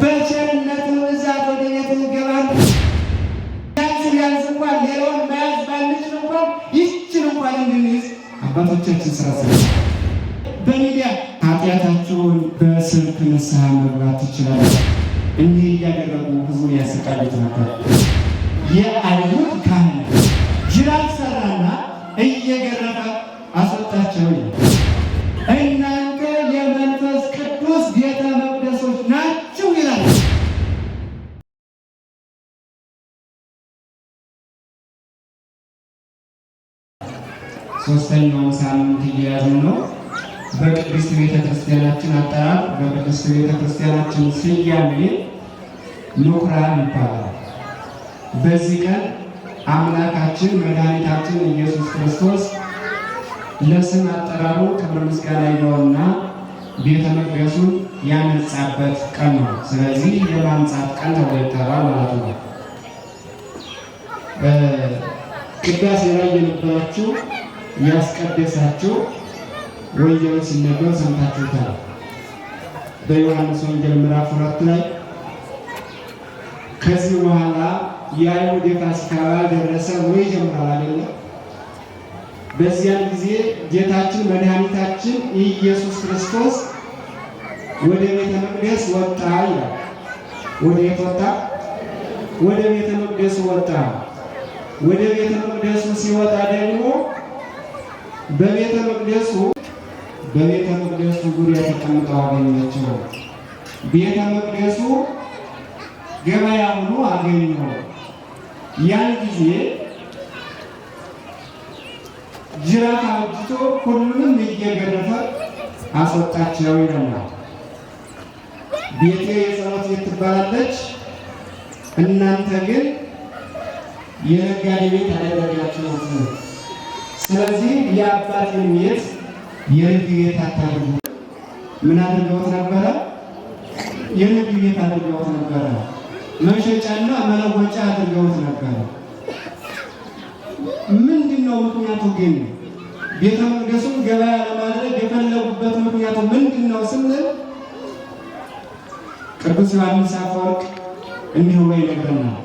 በቸርነት ብዛት ወደ ቤት እንገባለን። ቢያንስ እንኳን ሌላውን መያዝ ባንችል እንኳን ይህችን እንኳን እንድንይዝ አባቶቻችን ስራ በሚዲያ ኃጢአታቸውን በስልክ ንስሐ መግባት ትችላለች። እንዲህ እያደረጉ ህዝቡን ያሰቃዩት ነበር። የአይሁድ ካህን ጅራፍ ሰራና እየገረፈ አስወጣቸው። እናንተ የመንፈስ ቅዱስ ቤተ መቅደሶች ናችሁ ይላል። ሶስተኛውን ሳምንት እየያዝን ነው። በቅድስት ቤተ ክርስቲያናችን አጠራር በቅድስት ቤተ ክርስቲያናችን ስያሜ ምኩራብ ይባላል። በዚህ ቀን አምላካችን መድኃኒታችን ኢየሱስ ክርስቶስ ለስም አጠራሩ ክብር ምስጋና ይግባውና ቤተ መቅደሱን ያነጻበት ቀን ነው። ስለዚህ የማንጻት ቀን ተብሎ ይጠራል ማለት ነው። ቅዳሴ ላይ የነበራችሁ ያስቀደሳችሁ ወንጌል ሲነበብ ሰምታችሁታል። በዮሐንስ ወንጌል ምዕራፍ 2 ላይ ከዚህ በኋላ የአይሁድ የፋሲካ በዓል ደረሰ ወይ ጀምሯል አይደለ? በዚያን ጊዜ ጌታችን መድኃኒታችን ኢየሱስ ክርስቶስ ወደ ቤተ መቅደስ ወጣ ይላል። ወደ የት ወጣ? ወደ ቤተ መቅደሱ ወጣ። ወደ ቤተ መቅደሱ ሲወጣ ደግሞ በቤተ መቅደሱ ዙሪያ ተቀምጠው አገኛቸው። ቤተ መቅደሱ ገበያ ሆኖ አገኘው። ያን ጊዜ ጅራፍ አውጥቶ ሁሉንም እየገረፈ አስወጣቸው ይለናል። ቤቴ የጸሎት ቤት ትባላለች፣ እናንተ ግን የነጋዴ ቤት አደረጋችሁት። ስለዚህ የአባቴን ቤት የንግድ ቤት አታድርጉ። ምን አድርገውት ነበረ? የንግድ ቤት አድርገውት ነበረ። መሸጫና መለወጫ አድርገውት ነበረ። ምንድነው ምክንያቱ ግን? ቤተ መቅደሱን ገበያ ለማድረግ የፈለጉበት ምክንያቱ ምንድነው ስንል ቅዱስ ዮሐንስ አፈወርቅ እንዲሁ ላይ ይነግረናል።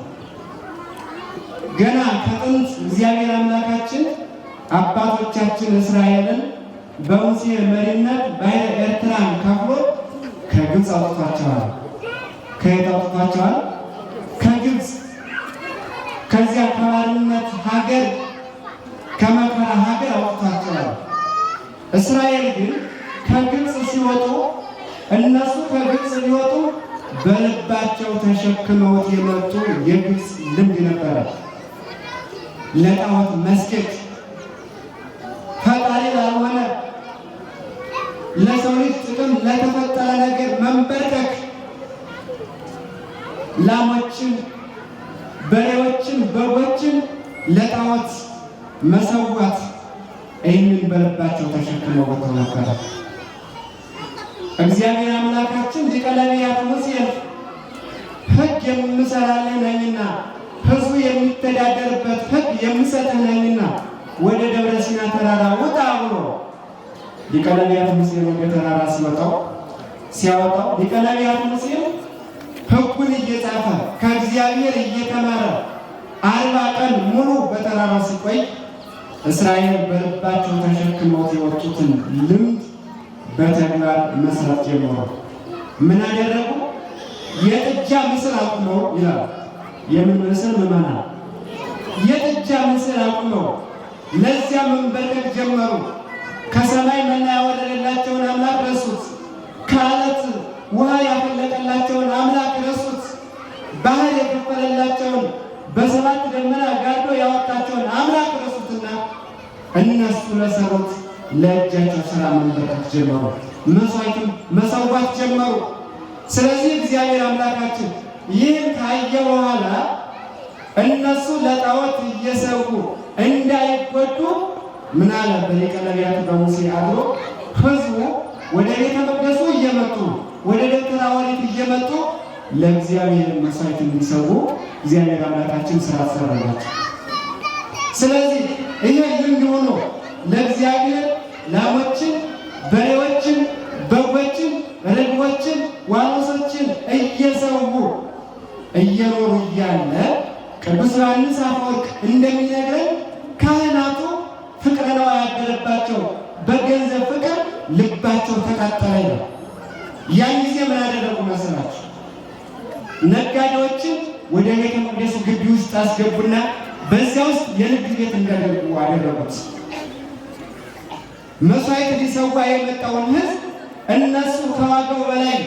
ገና ከጥንት እግዚአብሔር አምላካችን አባቶቻችን እስራኤልን በሙሴ መሪነት ባሕረ ኤርትራን ከፍሎ ከግብፅ አውጥቷቸዋል። ከየት አውጥቷቸዋል? ከግብፅ። ከዚያ ከባርነት ሀገር ከመከራ ሀገር አውጥቷቸዋል። እስራኤል ግን ከግብፅ ሲወጡ እነሱ ከግብፅ ሊወጡ በልባቸው ተሸክመውት የመጡ የግብፅ ልምድ ነበረ። ለጣዖት መስገድ፣ ፈጣሪ ላልሆነ ለሰው ልጅ ጥቅም ለተፈጠረ ነገር መንበርከክ፣ ላሞችን፣ በሬዎችን፣ በጎችን ለጣዖት መሰዋት፣ ይህንን በልባቸው ተሸክመው ወጥተው ነበረ። እግዚአብሔር አምላካችን ሊቀ ነቢያት ሙሴን ሕግ የምሰራልህ ነኝና ሕዝቡ የሚተዳደርበት ሕግ የምሰጥህ ነኝና ወደ ደብረ ሲና ተራራ ውጣ ብሎ ሊቀ ነቢያት ሙሴን ወደ ተራራ ሲያወጣው ሊቀ ነቢያት ሙሴን ሕጉን እየጻፈ ከእግዚአብሔር እየተማረ 40 ቀን ሙሉ በተራራው ሲቆይ እስራኤል በልባቸው ተሸክመውት የወጡትን ልምድ በተግባር መስራት ጀመሩ። ምን አደረጉ? የጥጃ ምስል አቁመው ይላል። የምን ምስል? ምማና የጥጃ ምስል አቁመው ለዚያ መንበርከክ ጀመሩ። ከሰማይ መና ያወረደላቸውን አምላክ ረሱት። ከዓለት ውሃ ያፈለቀላቸውን አምላክ ረሱት። ባህር የከፈለላቸውን በሰባት ደመና ጋርዶ ያወጣቸውን አምላክ ረሱትና እነሱ ለሰሩት ለእጃቸው ስራ መንበርከክ ጀመሩ። መሰዋት ጀመሩ። ስለዚህ እግዚአብሔር አምላካችን ይህን ካየ በኋላ እነሱ ለጣዖት እየሰዉ እንዳይጎዱ ምን አለ? በሊቀ ነቢያት በሙሴ አድሮ ሕዝቡ ወደ ቤተ መቅደሱ እየመጡ ወደ ደብተራ ኦሪት እየመጡ ለእግዚአብሔር መስዋዕት እንዲሰዉ እግዚአብሔር አምላካችን ስራ ሰራላቸው። ስለዚህ ይሄ ልምድ ሆኖ ለእግዚአብሔር ላሞችን፣ በሬዎችን፣ በጎችን፣ ርግቦችን፣ ዋኖሶችን እየሰዉ እየኖሩ እያለ ቅዱስ ዮሐንስ አፈወርቅ እንደሚነግረን ካህናቱ ፍቅረ ነዋይ ያደረባቸው በገንዘብ ፍቅር ልባቸው ተቃጠለ ነው። ያን ጊዜ ምን አደረጉ መሰላችሁ? ነጋዴዎችን ወደ ቤተ መቅደሱ ግቢ ውስጥ አስገቡና በዚያ ውስጥ የንግድ ቤት እንዳደረጉ አደረጉት። መስዋዕት ሊሰዋ የመጣውን ሕዝብ እነሱ ከዋጋው በላይ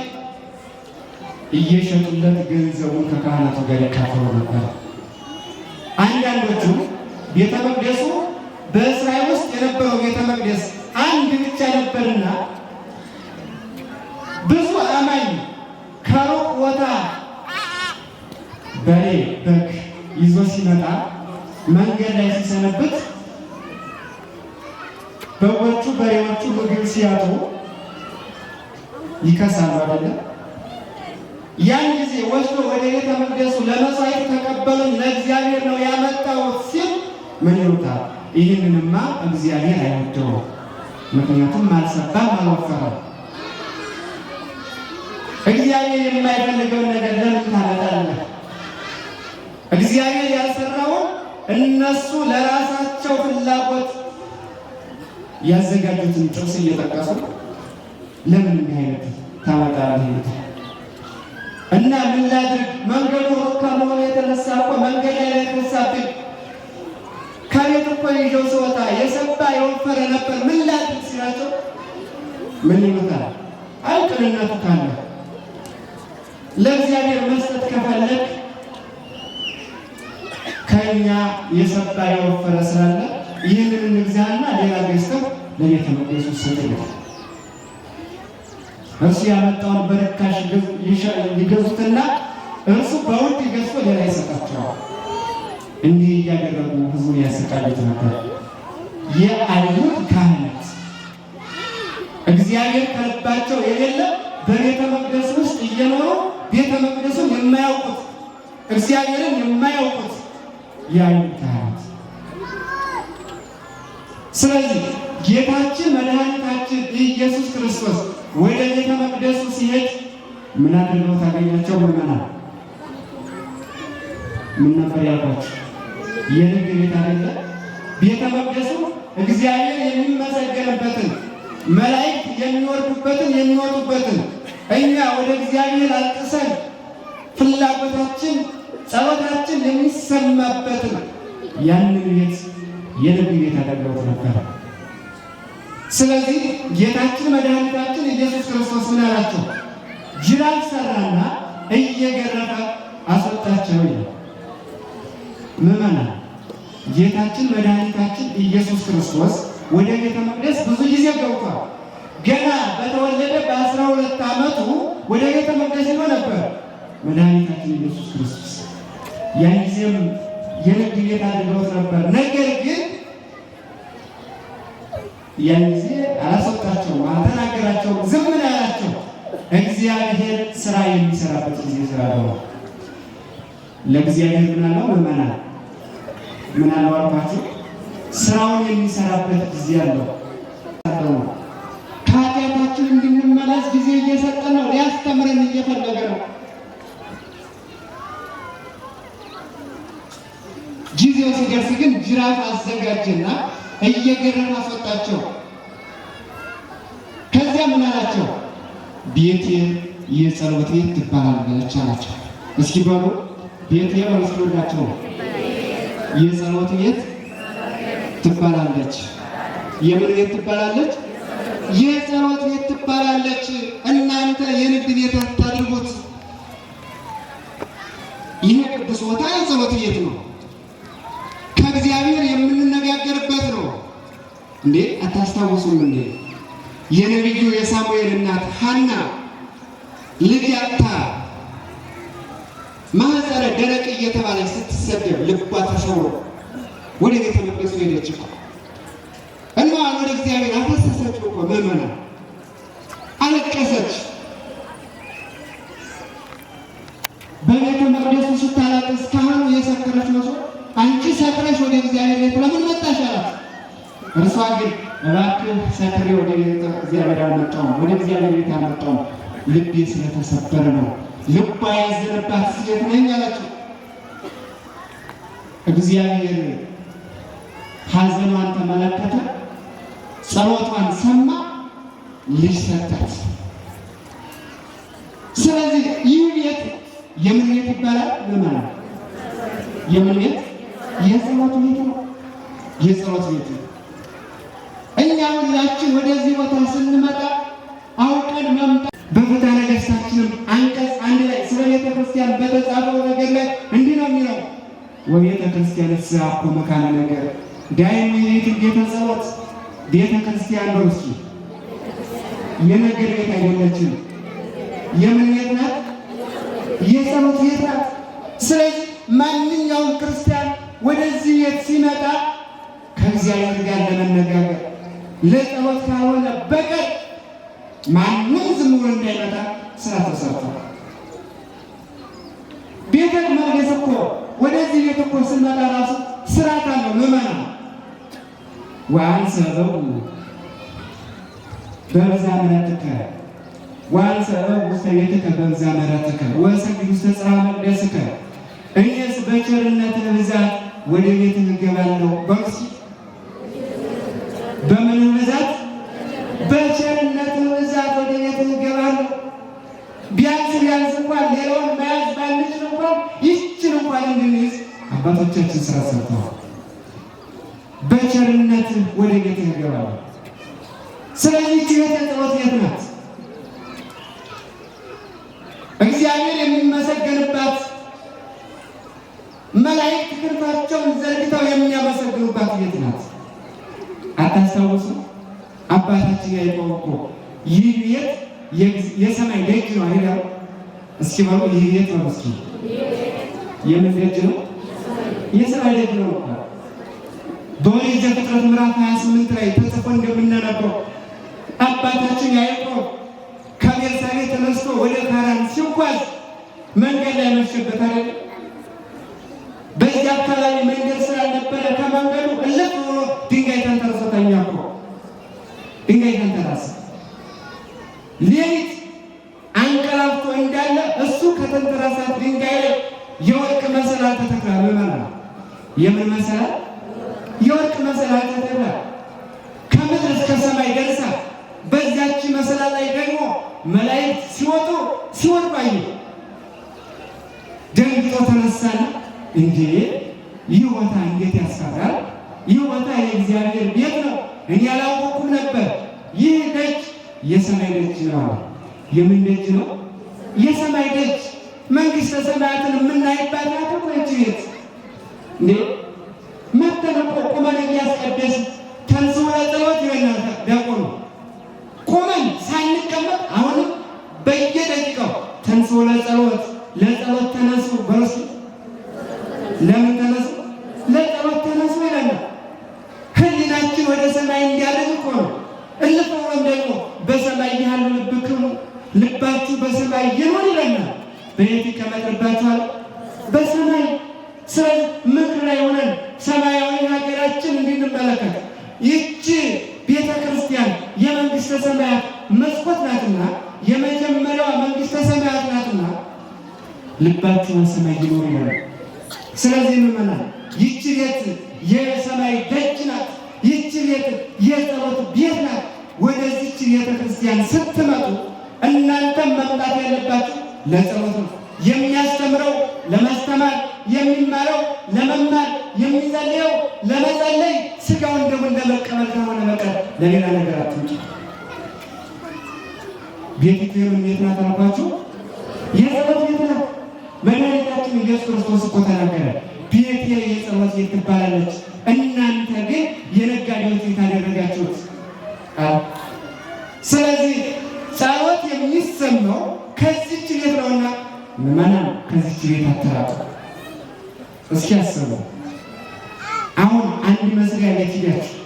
እየሸጡለት ገንዘቡን ከካህናቱ ጋር ይካፈሉ ነበር። አንዳንዶቹ ቤተ መቅደሱ በእስራኤል ውስጥ የነበረው ቤተ መቅደስ አንድ ብቻ ነበርና ብዙ አማኝ ከሩቅ ቦታ በሬ በግ ይዞ ሲመጣ መንገድ ላይ ሲሰነብት በጎቹ በሬዎቹ ምግብ ሲያጡ ይከሳሉ አይደለም? ያን ጊዜ ወስዶ ወደ ቤተ መቅደሱ ለመስዋዕት ተቀበሉን ለእግዚአብሔር ነው ያመጣሁት ሲል ምን ይሉታል? ይህንንማ እግዚአብሔር አይወደውም፣ ምክንያቱም አልሰባም አልወፈረም። እግዚአብሔር የማይፈልገውን ነገር ለምን ታመጣለህ? እግዚአብሔር ያልሰራውን እነሱ ለራሳቸው ፍላጎት ያዘጋጁትን ጥቅስ እየጠቀሱ ለምን እንዲህ አይነት ታመጣለህ? እና ምን ላድርግ? መንገዱ ሩቅ ከመሆኑ የተነሳ እኮ መንገድ ላይ ተሳብኝ ከቤት እኮ ይዤው ስወጣ የሰባ የወፈረ ነበር፣ ምን ላድርግ ሲላቸው ምን ይሉታል? ቅንነቱ ካለ ለእግዚአብሔር መስጠት ከፈለግ ከእኛ የሰባ የወፈረ ስላለ ይህንን እንግዛና ሌላ ገዝተህ ለቤተ መቅደሱ ስጥ። እርሱ ያመጣውን በርካሽ ይገዙትና እርሱ በውድ ገዝቶ ሌላ ይሰጣቸዋል። እንዲህ እያደረጉ ህዝቡን ያሰቃዩት ነበር። የአይሁድ ካህናት እግዚአብሔር ከልባቸው የሌለ በቤተ መቅደስ ውስጥ እየኖሩ ቤተ መቅደሱን የማያውቁት እግዚአብሔርን የማያውቁት የአይሁድ ካህናት። ስለዚህ ጌታችን መድኃኒታችን ኢየሱስ ክርስቶስ ወደ ቤተ መቅደሱ ሲሄድ ምን አድርገው ታገኛቸው? ምዕመናን ምን ነበር ያልኳቸው? የንግድ ቤት አይደለ? ቤተ መቅደሱ እግዚአብሔር የሚመሰገንበትን መላእክት የሚወርዱበትን የሚወጡበትን እኛ ወደ እግዚአብሔር አልቅሰን ፍላጎታችን ጸሎታችን የሚሰማበትን ያንን ቤት የንግድ ቤት አድርገውት ነበር። ስለዚህ ጌታችን መድኃኒታችን ኢየሱስ ክርስቶስ ምን አላቸው? ጅራፍ ሰራና እየገረፈ አስወጣቸው ይላል። ምዕመናን ጌታችን መድኃኒታችን ኢየሱስ ክርስቶስ ወደ ቤተ መቅደስ ብዙ ጊዜ ገብቷል። ገና በተወለደ በ12 ዓመቱ ወደ ቤተ መቅደስ ሄዶ ነበር መድኃኒታችን ኢየሱስ ክርስቶስ። ያን ጊዜም የንግድ ቤት አድርገውት ነበር። ነገር ግን ያን ጊዜ አላስወጣቸውም፣ አልተናገራቸውም፣ ዝም ነው ያላቸው። እግዚአብሔር ስራ የሚሰራበት ጊዜ ስላለው ለእግዚአብሔር ምን አለው? ምዕመናን ምን አለው አልኳችሁ? ስራውን የሚሰራበት ጊዜ አለው። ከኃጢአታችን እንድንመለስ ጊዜ እየሰጠ ነው። ሊያስተምረን እየፈለገ ነው። ጊዜው ሲደርስ ግን ጅራፍ አዘጋጀና እየገረፈ አስወጣቸው። ከዚያ ምን አላቸው? ቤቴ የጸሎት ቤት ትባላለች አላቸው። እስኪ በሉ ቤቴ ወስዶላቸው የጸሎት ቤት ትባላለች። የምን ቤት ትባላለች? የጸሎት ቤት ትባላለች። እናንተ የንግድ ቤት አታድርጉት። ይህ ቅዱስ ቦታ የጸሎት ቤት ነው። ከእግዚአብሔር የምንነጋገርበት ነው። እንዴ አታስታውሱም እንዴ? የነቢዩ የሳሙኤል እናት ሐና ልጅ አጥታ ማህፀነ ደረቅ እየተባለች ስትሰደብ ልቧ ተሰውሮ ወደ ቤተ መቅደሱ ሄደች እኮ እና ወደ እግዚአብሔር አፈሰሰች እኮ ምዕመናን፣ አለቀሰች። በቤተ መቅደሱ ስታለቅስ ካህኑ የሰከረች መስሎ አንቺ ሰክረሽ ወደ እግዚአብሔር ቤት ለምን መጣሽ አላት። እርሷ ግን እባክህ ሰክሬ ወደ እግዚአብሔር አልመጣሁም፣ ወደ እግዚአብሔር ቤት አልመጣሁም፣ ልቤ ስለተሰበረ ነው፣ ልቧ ያዘነባት ሴት ነኝ አላቸው። እግዚአብሔር ሐዘኗን ተመለከተ፣ ጸሎቷን ሰማ፣ ልጅ ሰጣት። ስለዚህ ይህ ቤት የምን ቤት ይባላል? ለማለት የምን ቤት? የጸሎት ቤት ነው። የጸሎት ቤት ነው። እኛ ሁላችን ወደዚህ ቦታ ስንመጣ አውቀን መምጣት በፍትሐ ነገሥታችንም አንቀጽ 1 ላይ ስለ ቤተ ክርስቲያን በተጻፈው ነገር ላይ እንዲህ ነው የሚለው ወቤተ ክርስቲያን ተሳኮ መካነ ነገር ዳይም የቤት ቤተ ጸሎት ቤተ ክርስቲያን ነው። እስኪ የነገር ቤት አይደለችም። የምን ቤት ናት? የጸሎት ቤት ናት። ስለዚህ ማንኛውም ክርስቲያን ወደዚህ ቤት ሲመጣ ከእግዚአብሔር ጋር ለመነጋገር ለጸሎት ካልሆነ በቀር ማንም ዝም ብሎ እንዳይመጣ ስራ ተሰርቷል። ቤተ መቅደስ እኮ ወደዚህ ቤት እኮ ስንመጣ ራሱ ስርዓት አለው። ምዕመናን ወአንሰበው በብዛ ምሕረትከ ወአንሰበው ውስተ ቤትከ በብዛ ምሕረትከ ወሰግድ ውስተ ጽርሐ መቅደስከ እኔስ በቸርነትህ ብዛት ወደ ቤትህ እገባለሁ። በእርሱ በምን ብዛት? በቸርነትህ ብዛት ወደ ቤትህ እገባለሁ። ቢያንስ እንኳን ሌላውን መያዝ ባንችል እንኳን ይህችን እንኳን እንድንይዝ አባቶቻችን ስራ ሰርተዋል። በቸርነትህ ወደ ቤትህ እገባለሁ። ስለዚህ ቤት የጸሎት ቤት ናት። እግዚአብሔር የሚመሰገንባት፣ መላእክት ክንፋቸውን ዘርግተው የሚያመሰግኑባት ቤት ናት። አታስታውሱ? አባታችን ያዕቆብ እኮ ይህ ቤት የሰማይ ደጅ ነው አይደል? እስኪ በሉ ይህ ቤት ነው። እስኪ የምን ደጅ ነው? የሰማይ ደጅ ነው። በኦሪት ዘፍጥረት ምዕራፍ 28 ላይ ተጽፎ እንደምናነበው አባታችን ያዕቆብ ከቤርሳቤህ ተነስቶ ወደ ካራን ሲጓዝ መንገድ ላይ መሸበት አይደል? በዚህ አካባቢ መንገድ ስላልነበረ ከመንገዱ እልፍ ብሎ ድንጋይ ተንተርሶ ተኛ እኮ። ድንጋይ ተንተራሰ። ሌሊት አንቀላፍቶ እንዳለ እሱ ከተንተራሳት ድንጋይ ላይ የወርቅ መሰላል ተተክላ። ምዕመናን የምን መሰላል? የወርቅ መሰላል ተተክላ ከምድር እስከ ሰማይ ደርሳ በዚያች መሰላል ላይ ደግሞ መላእክት ሲወጡ ሲወርዱ አየ። ደንግጦ ተነሳና እንዴ ይህ ቦታ እንዴት ያስፈራል! ይህ ቦታ የእግዚአብሔር ቤት ነው፣ እኔ ያላወኩም ነበር። ይህ ደጅ የሰማይ ደጅ ነው። የምን ደጅ ነው? የሰማይ ደጅ። መንግሥተ ሰማያትን የምናይባት ናት እኮ ይህች ቤት። እንዴ መተን እኮ ቁመን እያስቀደስ ተንሥኡ ለጸሎት ይሆናል ዲያቆኑ። ቁመን ሳንቀመጥ አሁንም በየደቂቃው ተንሥኡ ለጸሎት፣ ለጸሎት ተነሱ በርሱ። ለምን ተነሱ? ለጸሎት ተነሱ ይለናል። ሕሊናችን ወደ ሰማይ እንዲያደርግ እኮ ነው። እልፍ ብሎም ደግሞ በሰማይ ያሉ ልብክሙ ልባችሁ በሰማይ ይኑር ይለናል። በየት ይቀመጥባችኋል? በሰማይ። ስለዚህ ምድር ላይ ሆነን ሰማያዊ ሀገራችን እንድንመለከት ይህች ቤተ ክርስቲያን የመንግሥተ ሰማያት መስኮት ናትና፣ የመጀመሪያዋ መንግሥተ ሰማያት ናትና ልባችሁ በሰማይ ይኑር ይለናል። ስለዚህ ምዕመናን ይህች ቤት የሰማይ ደጅ ናት። ይህች ቤት የጸሎት ቤት ናት። ወደዚህች ቤተ ክርስቲያን ስትመጡ እናንተም መምጣት ያለባችሁ ለጸሎት ነው። የሚያስተምረው ለማስተማር፣ የሚማረው ለመማር፣ የሚጸልየው ለመጸለይ፣ ሥጋውን ደሙን ለመቀበል ከሆነ በቀር ለሌላ ነገር አትምጡ። ቤቲቱ የምን ቤት ናት አልኳችሁ? የጸሎት ቤት ናት። መድኃኒታችን ኢየሱስ ክርስቶስ እኮ ተናገረ፣ ቤቴ የጸሎት ቤት ትባላለች፣ እናንተ ግን የነጋዴዎች ቤት አደረጋችሁት። ስለዚህ ጸሎት የሚሰማው ከዚህች ቤት ነውና ምዕመናን ከዚህች ቤት አትራቁ። እስኪ አስቡ። አሁን አንድ መስሪያ ቤት ሂዳችሁ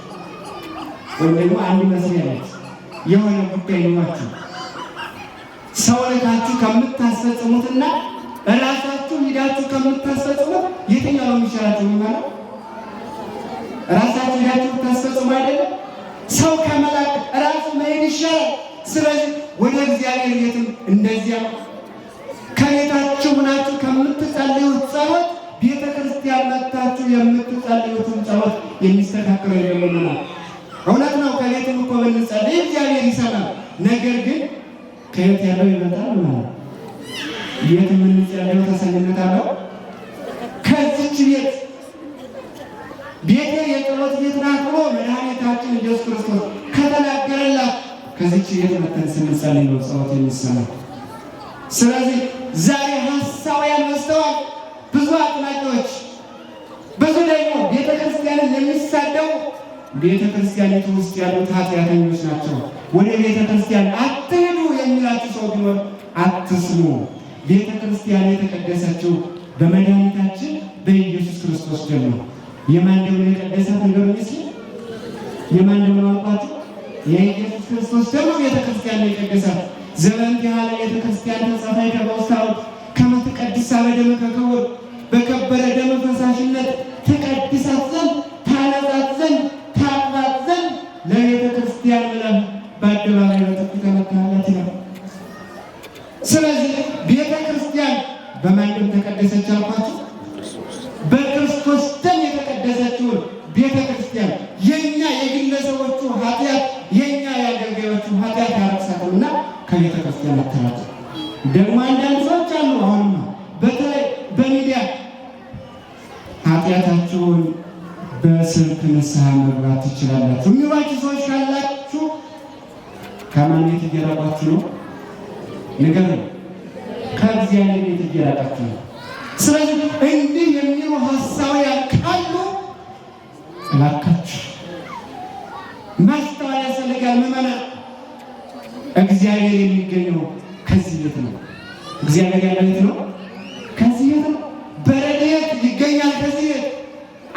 ወይም ደግሞ አንድ መስሪያ ቤት የሆነ ጉዳይ ኖሯችሁ ሰው ልካችሁ ከምታስፈጽሙትና ራሳችሁ ሂዳችሁ ከምታስፈጽሙት የትኛው ነው የሚሻላችሁ? ማለት ራሳችሁ ሂዳችሁ ታስፈጽሙ አይደለም? ሰው ከመላክ ራሱ መሄድ ይሻላል። ስለዚህ ወደ እግዚአብሔር ቤትም እንደዚያ ከቤታችሁ ሆናችሁ ከምትጸልዩት ጸሎት ቤተ ክርስቲያን መጥታችሁ የምትጸልዩትን ጸሎት የሚስተካከለው የለምና። እውነት ነው። ከቤትም እኮ ብንጸልይ እግዚአብሔር ይሰማል። ነገር ግን ከየት ያለው ይመጣል ነው። የት የምንጸልየው ተሰሚነት አለው። ከዚች ቤቴ የጸሎት ቤት ናት ብሎ መድኃኒታችን ኢየሱስ ክርስቶስ ከተናገረላት ከዚች ቤት መተን ስንጸልይ ነው ጸሎት የሚሰማው። ስለዚህ ዛሬ ሐሳውያን በዝተዋል። ብዙ አጥማቂዎች፣ ብዙ ደግሞ ቤተ ክርስቲያንን የሚሳደቡ ቤተ ክርስቲያኒቱ ውስጥ ያሉት ኃጢአተኞች ናቸው። ወደ ቤተ ክርስቲያን አትሄዱ የሚላችሁ ሰው ቢኖር አትስሙ። ቤተ ክርስቲያን የተቀደሰችው በመድኃኒታችን በኢየሱስ ክርስቶስ ደም ነው። የማን ደም ነው የቀደሳት? ነገሩን እስኪ የማን ደም ነው አልኳችሁ? የኢየሱስ ክርስቶስ ደም ነው ቤተ ክርስቲያን የቀደሳት። ዘበንት ያለ ቤተ ክርስቲያን ተጻፋይ ከበውስታው ከመትቀድሳ በደመ ከክቡር በከበረ ደም ፈሳሽነት ተቀድሳት ዘንድ ታነጻት ዘንድ ታጥባት ዘንድ ለቤተ ክርስቲያን ብለን በአደባባይ በጥፊ ተመታላት ይላል። ስለዚህ ቤተ ክርስቲያን በማን ደም ተቀደሰች አልኳችሁ? በክርስቶስ ደም የተቀደሰችውን ቤተ ክርስቲያን የኛ የግለሰቦቹ ኃጢአት የኛ የአገልጋዮቹ ኃጢአት ያረክሳትና ከቤተ ክርስቲያን አተራት። ደግሞ አንዳንድ ሰዎች አሉ አሁን በተለይ በሚዲያ ኃጢአታችሁን በስልክ ንስሐ መግባት ትችላላችሁ የሚሏችሁ ሰዎች ካላችሁ ከማን ቤት እየራቃችሁ ነው? ንገሩኝ። ከእግዚአብሔር ቤት እየራቃችሁ ነው። ስለዚህ እንዲህ የሚሉ ሐሳውያን ካሉ እባካችሁ ማስተዋል ያስፈልጋል። ምዕመናን፣ እግዚአብሔር የሚገኘው ከዚህ ቤት ነው። እግዚአብሔር ያለው ቤት ነው፣ ከዚህ ቤት ነው። በረድኤት ይገኛል። ከዚህ ቤት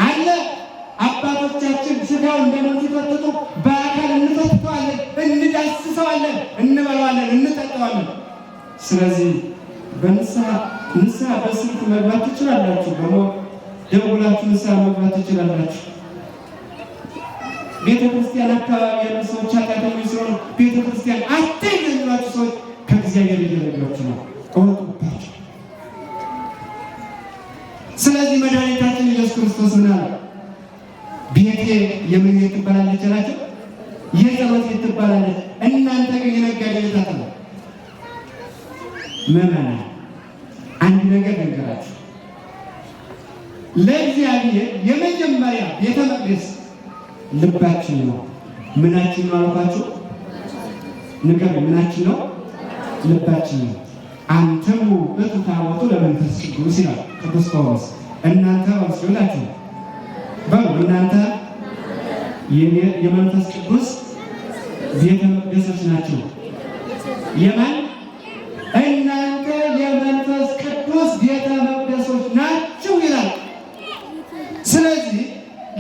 አለ። አባቶቻችን ስጋው እንደምን ሲፈትቱ በአካል እንፈትተዋለን፣ እንዳስሰዋለን፣ እንበለዋለን፣ እንጠጣዋለን። ስለዚህ በንስሐ በስልክ መግባት ትችላላችሁ። ደግሞ ደውላችሁ ንስሐ መግባት ትችላላችሁ። ቤተ ክርስቲያን አካባቢ ያሉ ሰዎች ኃጢአተኞች ሲሆኑ ቤተ ክርስቲያን አትሄዱ የሚሏችሁ ሰዎች ከእግዚአብሔር እየረዷችሁ ነው። እወቁባቸው። ስለዚህ መድኃኒታችን ኢየሱስ ክርስቶስ ምን አለ? ቤቴ የምን ቤት ትባላለች አላቸው? የጸሎት ቤት ትባላለች። እናንተ ግን የነጋዴ ቤት አትበሉ። ምዕመናን፣ አንድ ነገር ልንገራችሁ። ለእግዚአብሔር የመጀመሪያ ቤተ መቅደስ ልባችን ነው። ምናችን ነው አልኳችሁ? ንገሩ። ምናችን ነው? ልባችን ነው። አንተሙ እቱ ታቦቱ ለመንፈስ ቅዱስ ይላል ቅዱስ ጳውሎስ። እናንተ ወስላችሁ በሉ እናንተ የመንፈስ ቅዱስ ቤተ መቅደሶች ናቸው። የማን? እናንተ የመንፈስ ቅዱስ ቤተ መቅደሶች ናችሁ ይላል። ስለዚህ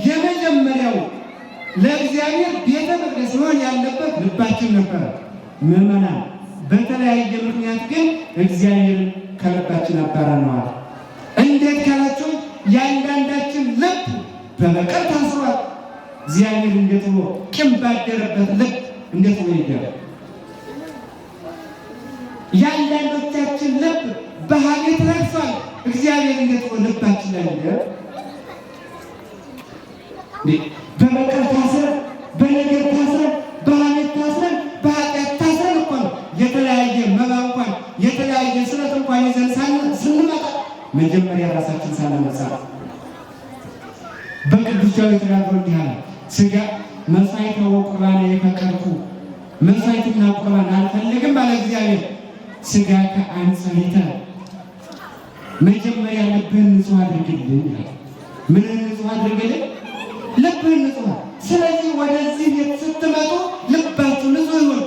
የመጀመሪያው ለእግዚአብሔር ቤተ መቅደስ መሆን ያለበት ልባችን ነበር። ምዕመናን፣ በተለያየ ምክንያት ግን እግዚአብሔርን ከልባችን አባረነዋል። እንዴት ካላችሁ የአንዳንዳችን ልብ በበቀል ታስሯል። እግዚአብሔር እንዴት ብሎ ቂም ባደረበት ልብ እንዴት ብሎ ይደረግ? የአንዳንዶቻችን ልብ በሐሜት ረግሷል። እግዚአብሔር እንዴት ብሎ ልባችን ላይ ይደረግ? በበቀል ታስረን፣ በነገር ታስረን፣ በሐሜት ታስረን፣ በኃጢአት ታስረን እኮ ነው የተለያየ መባ እንኳን የተለያየ ስለት እንኳን ይዘን ስንመጣ መጀመሪያ ራሳችን ሳናነጻ በቅዱስ ዳዊት ተናግሮ እንዲህ አለ። ሥጋ መሥዋዕተ ወቁርባን የፈቀድኩ መሥዋዕትና ቁርባን አልፈልግም አለ እግዚአብሔር። ሥጋ ከአንጸሪተ መጀመሪያ ልብህን ንጹሕ አድርግልኝ ይላል። ምንን ንጹሕ አድርግልኝ? ልብህን ንጹሕ። ስለዚህ ወደዚህ ቤት ስትመጡ ልባችሁ ንጹሕ ይሁን።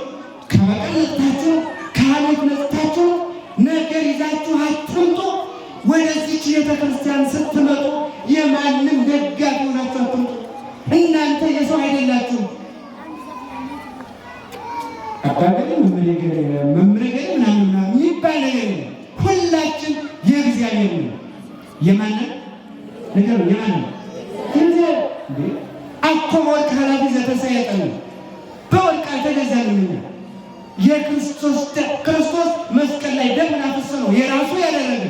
ከበቀል ነጽታችሁ፣ ከሐሜት ነጽታችሁ ነገር ይዛችሁ አትምጡ። ወደዚች ቤተክርስቲያን ስትመጡ የማንም ደጋፊ ሆናችሁ አትምጡ። እናንተ የሰው አይደላችሁም። አባገሌ መምረገሌ ምናምን የሚባል ነገር ሁላችን የእግዚአብሔር ነው። የማንን ነገር የማንን አኮ በወርቅ ኃላፊ ዘተሳየጠን በወርቅ አልተገዛንም። የክርስቶስ ክርስቶስ መስቀል ላይ ደሙን አፍስሶ ነው የራሱ ያደረገ።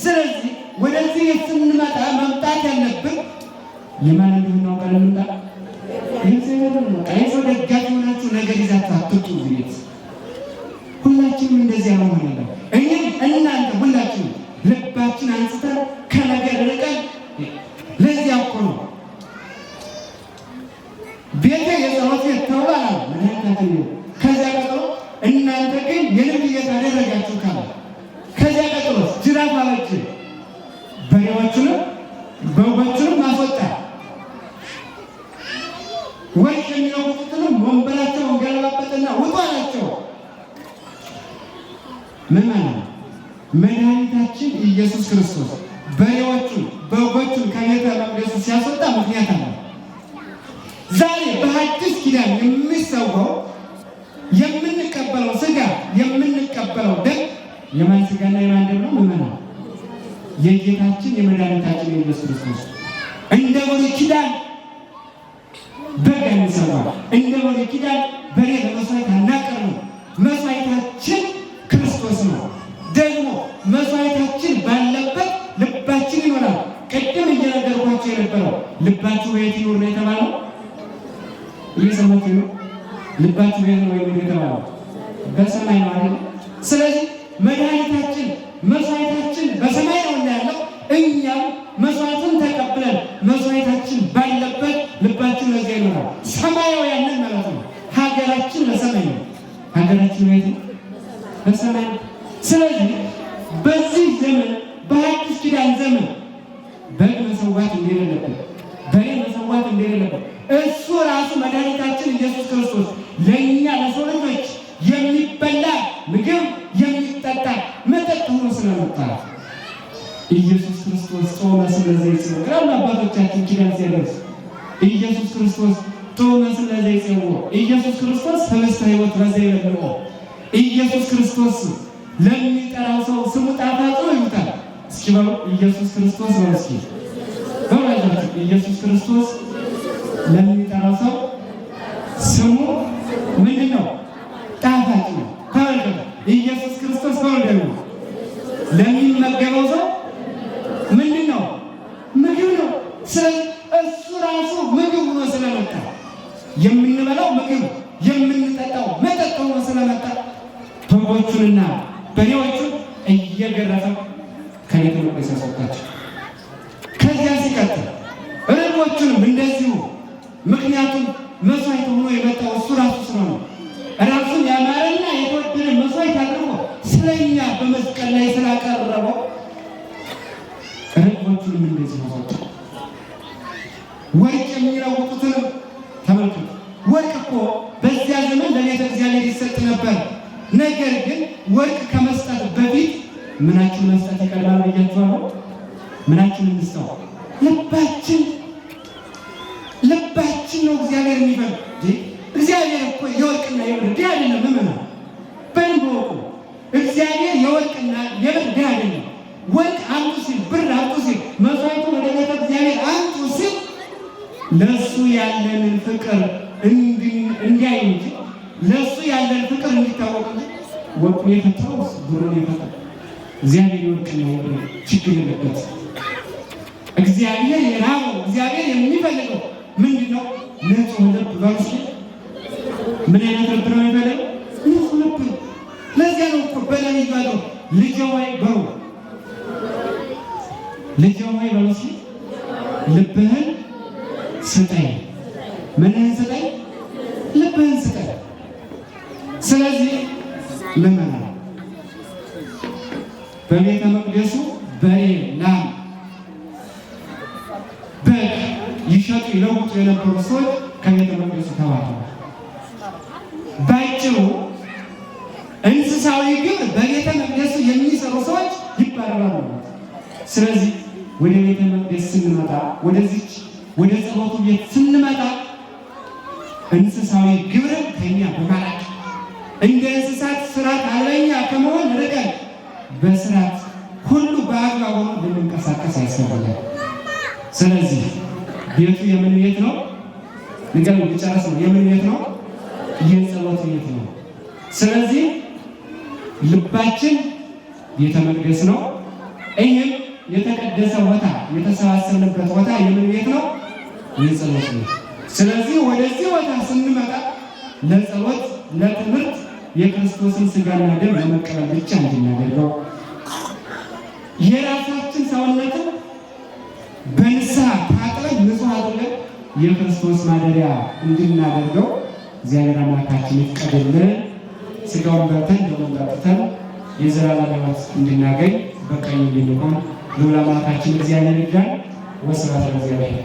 ስለዚህ ወደዚህ ስንመጣ መምጣት ያለብን የማን እንደሆነ አውቀን እንምጣ። የሰው ደጋፊ ሆናችሁ ነገር ይዛችሁ አትውጡ። ቤት ሁላችንም እንደዚያ ነው ማለት ነው። እኛም እናንተ ሁላችንም ልባችን አንስተን ከነገር ርቀን ለዚያ እኮ ነው ቤተ የጸሎት ቤት ተብሏል። መድኃኒታችን ከዚያ ቀጥሎ እናንተ ግን የልብ እየታደረጋችሁ ካለ ከዚያ ቀጥሎ ጅራፍ አበጅ በሬዎቹንም በጎቹንም ማስወጣ ወርቅ የሚለውጡትንም ወንበራቸውን ገለባበጥና ውጡ አላቸው። ምን ማለት ነው? መድኃኒታችን ኢየሱስ ክርስቶስ በሬዎቹን በጎቹን ከቤተ መቅደሱ ሲያስወጣ ምክንያት አለ። ዛሬ በሐዲስ ኪዳን የሚሰዋው የምንቀበለው ስጋ የምንቀበለው ደም የማን ስጋና የማን ደም ነው? ምን ነው? የጌታችን የመድኃኒታችን የኢየሱስ ክርስቶስ። እንደ ብሉይ ኪዳን በግ አንሰዋ፣ እንደ ብሉይ ኪዳን በሬ ለመስዋዕት አናቀርብም። መስዋዕታችን ክርስቶስ ነው። ደግሞ መስዋዕታችን ባለበት ልባችን ይኖራል። ቅድም እየነገርኳቸው የነበረው ልባችሁ በየት ይኖር ነው የተባለው? እየሰማችሁ ነው? ልባችሁ በየት ነው የተባለው? በሰማይ ነው አይደል? ስለዚህ መድኃኒታችን መስዋዕታችን በሰማይ ነው ያለው። እኛም መስዋዕትን ተቀብለን መስዋዕታችን ባለበት ልባችን ለዚያ ይኖራል። ሰማያውያንን ማለት ነው። ሀገራችን በሰማይ ነው። ሀገራችን በየት ነው? በሰማይ። ስለዚህ በዚህ ዘመን በሐዲስ ኪዳን ዘመን በግ መሰዋት እንደሌለበት፣ በሬ መሰዋት እንደሌለበት እሱ ራሱ መድኃኒታችን ኢየሱስ ክርስቶስ ለእኛ ለሰው ልጆች የሚበላ ምግብ የሚጠጣ መጠጥ ሆኖ ስለመጣ ኢየሱስ ክርስቶስ ጾመ ስለዘይጽው ግራም አባቶቻችን ኪዳን ሲያደርስ ኢየሱስ ክርስቶስ ጾመ ስለዘይጽው ኢየሱስ ክርስቶስ ህብስተ ሕይወት በዘይበልዖ ኢየሱስ ክርስቶስ ለሚጠራው ሰው ስሙ ጣፋጭ ነው ይሉታል። እስኪ በሉ ኢየሱስ ክርስቶስ ነው። እስኪ በማለት ኢየሱስ ክርስቶስ ለሚጠራው ሰው ስሙ ምንድን ነው? ጣፋጭ ነው። ታውቃለህ? ኢየሱስ ክርስቶስ በወደው ለሚመገበው ሰው ምንድን ነው? ምግብ ነው። ስለዚህ እሱ ራሱ ምግብ ሆኖ ስለመጣ የምንበላው ምግብ የምንጠጣው መጠጥ ሆኖ ስለመጣ በጎቹንና በሬዎቹን እየገረፈ ከቤተ መቅደስ ያስወጣቸው። ከዚያ ሲቀጥል ርቦቹንም እንደዚሁ። ምክንያቱም መስዋዕት ሆኖ የመጣው እሱ ራሱ ስለሆነ ራሱን ያማረና የተወደደ መስዋዕት አድርጎ ስለኛ በመስቀል ላይ ስላቀረበው ርቦቹንም እንደዚሁ አወጣ። ወርቅ የሚለውጡትንም ተመልከቱ። ወርቅ እኮ በዚያ ዘመን ለቤተ እግዚአብሔር ይሰጥ ነበር። ነገር ግን ወርቅ ከመስጠት በፊት ምናችን መስጠት ይቀድማል ብያችኋለሁ። ምናችን እንስጠው? ልባችን ነው እግዚአብሔር የሚፈልግ። እግዚአብሔር እኮ የወርቅና የብር ድሃ አይደለም። ምን ነው በእንዶ እግዚአብሔር የወርቅና የብር ድሃ አይደለም። ወርቅ አምጡ ሲል፣ ብር አምጡ ሲል፣ መስዋዕቱ ወደ ቤተ እግዚአብሔር አምጡ ሲል ለእሱ ያለንን ፍቅር እንዲያይ እንጂ ለእሱ ያለን ፍቅር እንዲታወቅ እንጂ ወርቁን የፈጠረው ብሩን የፈጠረው እግዚአብሔር የወርቅና የብር ችግር የለበት። እግዚአብሔር የራበው እግዚአብሔር የሚፈልገው ምንድን ነው? ንጹሕ ልብ በርሱ። ምን አይነት ልብ ነው የሚፈልገው? ንጹሕ ልብ። ለዚያ ነው እኮ በነቢዩ ያለው ልጄ ሆይ በሩ ልጄ ሆይ በርሱ ልብህን ስጠኝ። ምንህን ስጠኝ? ልብህን ስጠኝ። ስለዚህ ልመና በቤተ መቅደሱ በሬ፣ ላም፣ በግ ይሸጡ ይለውጡ የነበሩ ሰዎች ከቤተ መቅደሱ ተባረዋል። ባጭሩ እንስሳዊ ግብር በቤተ መቅደሱ የሚሰሩ ሰዎች ይባረራሉ። ስለዚህ ወደ ቤተ መቅደስ ስንመጣ ወደዚች ወደ ጸሎቱ ቤት ስንመጣ እንስሳዊ ግብርን ከኛ በማራቅ እንደ እንስሳት ስርዓት አልበኛ ከመሆን ርቀን በስርዓት ሁሉ በአግባቡ ልንንቀሳቀስ ያስፈልጋል። ስለዚህ ቤቱ የምን ቤት ነው? ንገሩ፣ ልጨርስ ነው። የምን ቤት ነው? የጸሎት ቤት ነው። ስለዚህ ልባችን ቤተ መቅደስ ነው። ይህም የተቀደሰ ቦታ የተሰባሰብንበት ቦታ የምን ቤት ነው? የጸሎት ቤት። ስለዚህ ወደዚህ ቦታ ስንመጣ ለጸሎት፣ ለትምህርት የክርስቶስን ሥጋና ደም ለመቀበል ብቻ እንድናደርገው የራሳችን ሰውነትን በንስሐ ታጥበን ንጹሕ አድርገን የክርስቶስ ማደሪያ እንድናደርገው እግዚአብሔር አምላካችን ይፍቀድልን። ሥጋውን በልተን ደሙን ጠጥተን የዘላለም ሕይወት እንድናገኝ በቀኝ እንድንሆን ልዑል አምላካችን እግዚአብሔር ይርዳን። ወስብሐት ለእግዚአብሔር።